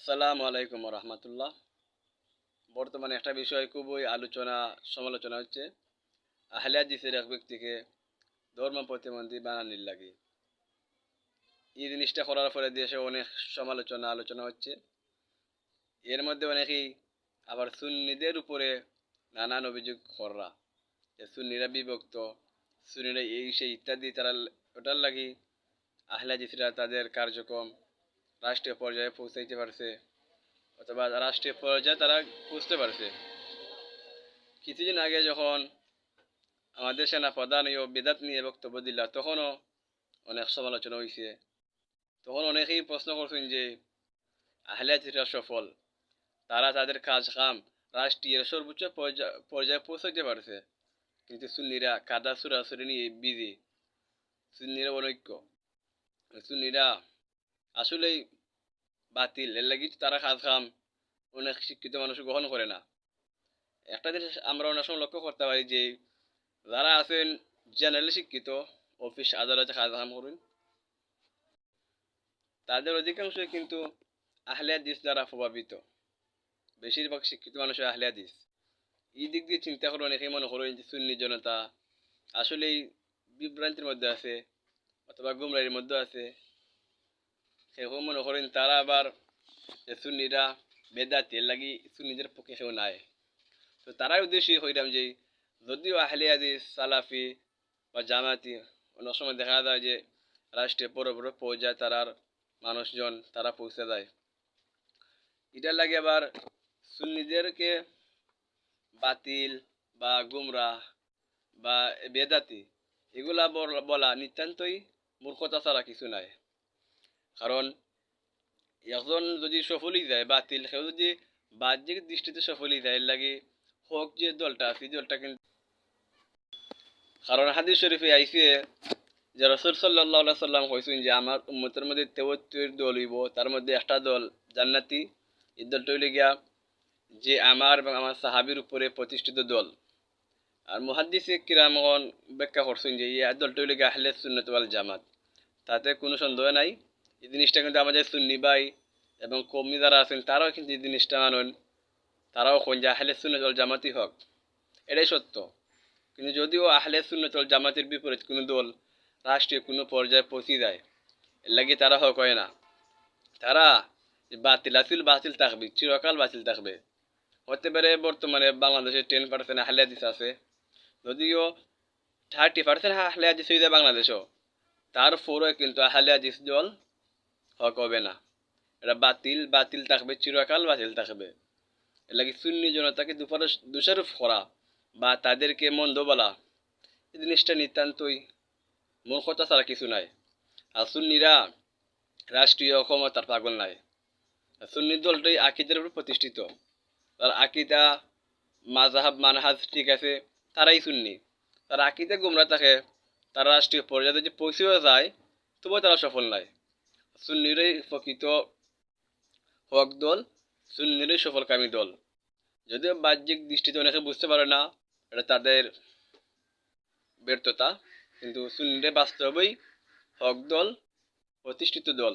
আসসালামু আলাইকুম রহমতুল্লাহ। বর্তমানে একটা বিষয় খুবই সমালোচনা হচ্ছে আহলে হাদিসের এক ব্যক্তিকে ধর্ম প্রতিমন্ত্রী বানানির লাগে। এই জিনিসটা করার ফলে দেশে অনেক আলোচনা হচ্ছে। এর মধ্যে অনেকেই আবার সুন্নিদের উপরে নানান অভিযোগ করা যে সুন্নিরা বিভক্ত, সুন্নিরা এই সেই ইত্যাদি। তারা ওটার লাগি আহলে হাদিসরা তাদের কার্যক্রম রাষ্ট্রীয় পর্যায়ে পৌঁছাইতে পারছে, অথবা রাষ্ট্রীয় পর্যায়ে তারা বুঝতে পারছে। কিছুদিন আগে যখন আমাদের সেনা প্রধান বেদাত নিয়ে বক্তব্য দিল, তখনও অনেক সমালোচনা হয়েছে। তখন অনেকেই প্রশ্ন করছেন যে আহলে হাদিসরা সফল, তারা তাদের কাজ কাম রাষ্ট্রীয় সর্বোচ্চ পর্যায়ে পৌঁছাইতে পারছে, কিন্তু সুন্নিরা কাদা সুরাসুরি নিয়ে বিজি। সুন্নিরা অনৈক্য, সুন্নিরা আসলেই বাতিল। এর লাগি তারা কাজ কাম অনেক শিক্ষিত মানুষ গ্রহণ করে না। একটা জিনিস আমরা অনেক সময় লক্ষ্য করতে পারি যে যারা আছেন জেনারেলি শিক্ষিত, অফিস আদালতে কাজ কাম করেন, তাদের অধিকাংশই কিন্তু আহলে হাদিস দ্বারা প্রভাবিত। বেশিরভাগ শিক্ষিত মানুষের আহলে হাদিস। এই দিক দিয়ে চিন্তা করে অনেকেই মনে করেন যে সুন্নি জনতা আসলেই বিভ্রান্তির মধ্যে আছে, অথবা গুমরাহির মধ্যে আছে। সেরকম মনে করেন তারা আবার যে সুন্নিরা বেদাতি, এর লাগি সুন্নিদের পক্ষে কেউ নাই। তো তারাই উদ্দেশ্যই হইলাম যে যদিও আহলে হাদিস সালাফি বা জামাতি অনেক সময় দেখা যায় যে রাষ্ট্রে বড় বড় পর্যায়ে তারার মানুষজন তারা পৌঁছে যায়, এটার লাগে আবার সুন্নিদেরকে বাতিল বা গুমরাহ বা বেদাতি এগুলা বলা নিতান্তই মূর্খতা ছাড়া কিছু নাই। কারণ একজন যদি সফলই যায় বাতিল, সেও যদি বাহ্যিক দৃষ্টিতে সফলই যায়, এর লাগে হোক যে দলটা আছে দলটা কিন্তু। কারণ হাদিস শরীফে আইসে যে রাসূল সাল্লাল্লাহু আলাইহি সাল্লাম কইছেন যে আমার উম্মতের মধ্যে ৭৩ দল হইব, তার মধ্যে একটা দল জান্নাতি। এই দলটা হইলে গিয়া যে আমার এবং আমার সাহাবীর উপরে প্রতিষ্ঠিত দল। আর মুহাদ্দিসে কিরামগণ ব্যাখ্যা করছেন যে এই দলটা হইলে গিয়া আহলে সুন্নাত ওয়াল জামাত। তাতে কোনো সন্দেহ নাই। এই জিনিসটা কিন্তু আমাদের সুন্নি ভাই এবং কওমি যারা আছেন তারাও কিন্তু এই জিনিসটা মানেন। তারাও কোন যে আহলে সুন্নাত ওয়াল জামাতই হক, এটাই সত্য। কিন্তু যদিও আহলে সুন্নাত ওয়াল জামাতের বিপরীত কোনো দল রাষ্ট্রীয় কোনো পর্যায়ে পৌঁছে যায়, এর লাগে তারা হক হয় না। তারা বাতিল আছিল, বাতিল থাকবে, চিরকাল বাতিল থাকবে। হতে পারে বর্তমানে বাংলাদেশে 10% আহলে হাদিস আছে, যদিও 30% আহলে হাদিস হয়ে যায় বাংলাদেশও, তারপরেও কিন্তু আহলে হাদিস দল হক হবে না। এটা বাতিল বাতিল থাকবে, চিরকাল বাতিল থাকবে। এর লাগে সুন্নি জনতাকে দোষারোপ করা বা তাদেরকে মন্দ বলা, এই জিনিসটা নিতান্তই মূর্খতা ছাড়া কিছু নাই। আর সুন্নিরা রাষ্ট্রীয় ক্ষমতার পাগল নাই। সুন্নি দলটাই আকিদের উপর প্রতিষ্ঠিত। তার আকিদা মাযহাব মানহাজ ঠিক আছে, তারাই সুন্নি। তার আকিদা গুমরা থাকে, তারা রাষ্ট্রীয় পর্যায়ে যদি পৌঁছেও যায় তবুও তারা সফল নাই। সুন্নিরাই প্রকৃত হক দল, সুন্নিরাই সফলকামী দল। যদিও বাহ্যিক দৃষ্টিতে অনেকে বুঝতে পারে না, এটা তাদের ব্যর্থতা, কিন্তু সুন্নিরা বাস্তবেই হক দল, প্রতিষ্ঠিত দল।